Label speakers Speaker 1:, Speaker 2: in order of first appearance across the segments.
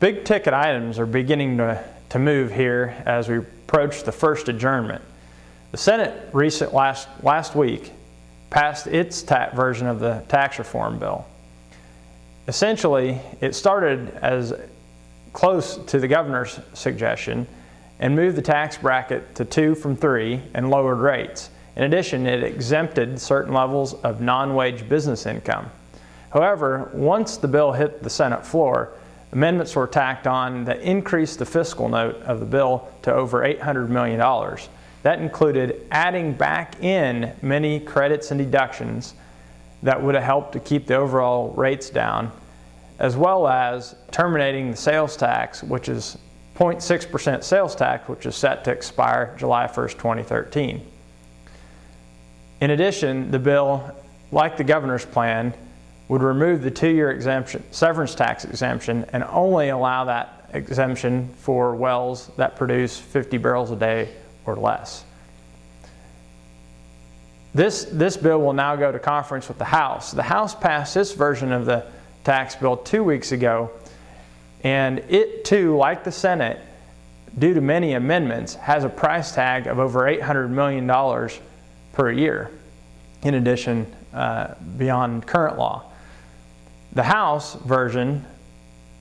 Speaker 1: big ticket items are beginning to move here as we approach the first adjournment. The Senate last week passed its version of the tax reform bill. Essentially, it started as close to the governor's suggestion and moved the tax bracket to 2 from 3 and lowered rates. In addition, it exempted certain levels of non-wage business income. However, once the bill hit the Senate floor, amendments were tacked on that increased the fiscal note of the bill to over $800 million. That included adding back in many credits and deductions that would have helped to keep the overall rates down, as well as terminating the sales tax, which is 0.6% sales tax, which is set to expire July 1st, 2013. In addition, the bill, like the governor's plan, would remove the 2-year severance tax exemption and only allow that exemption for wells that produce 50 barrels a day or less. This bill will now go to conference with the House. The House passed its version of the tax bill 2 weeks ago, and it too, like the Senate, due to many amendments, has a price tag of over $800 million per year, in addition, beyond current law. The House version,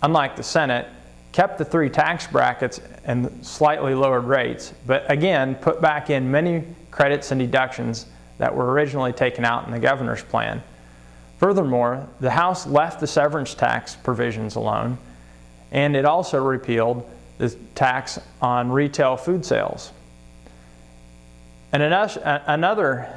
Speaker 1: unlike the Senate, kept the 3 tax brackets and slightly lowered rates, but again put back in many credits and deductions that were originally taken out in the governor's plan. Furthermore, the House left the severance tax provisions alone, and it also repealed the tax on retail food sales. And another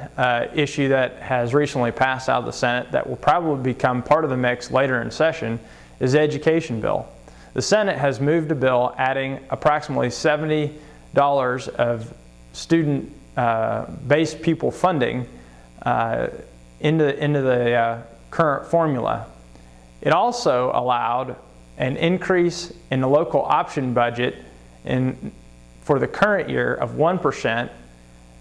Speaker 1: issue that has recently passed out of the Senate that will probably become part of the mix later in session is the education bill. The Senate has moved a bill adding approximately $70 of student-based pupil funding into the current formula. It also allowed an increase in the local option budget for the current year of 1%,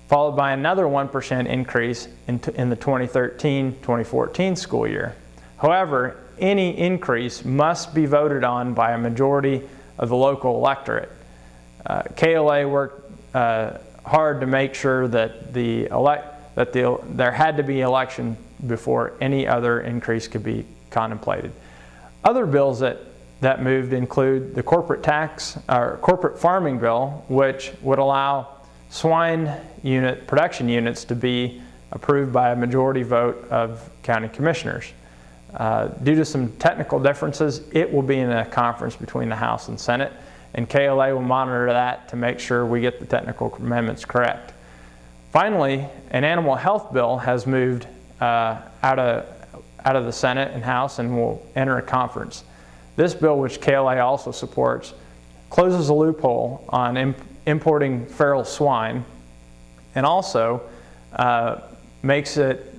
Speaker 1: followed by another 1% increase in the 2013-2014 school year. However, any increase must be voted on by a majority of the local electorate. KLA worked hard to make sure that there had to be election before any other increase could be contemplated. Other bills that moved include the corporate farming bill, which would allow swine production units to be approved by a majority vote of county commissioners. Due to some technical differences, it will be in a conference between the House and Senate, and KLA will monitor that to make sure we get the technical amendments correct. Finally, an animal health bill has moved out of the Senate and House and will enter a conference. This bill, which KLA also supports, closes a loophole on importing feral swine, and also makes it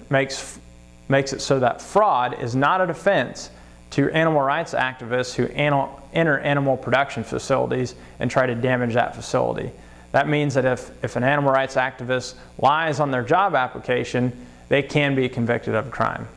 Speaker 1: so that fraud is not a defense to animal rights activists who enter animal production facilities and try to damage that facility. That means that if an animal rights activist lies on their job application, they can be convicted of a crime.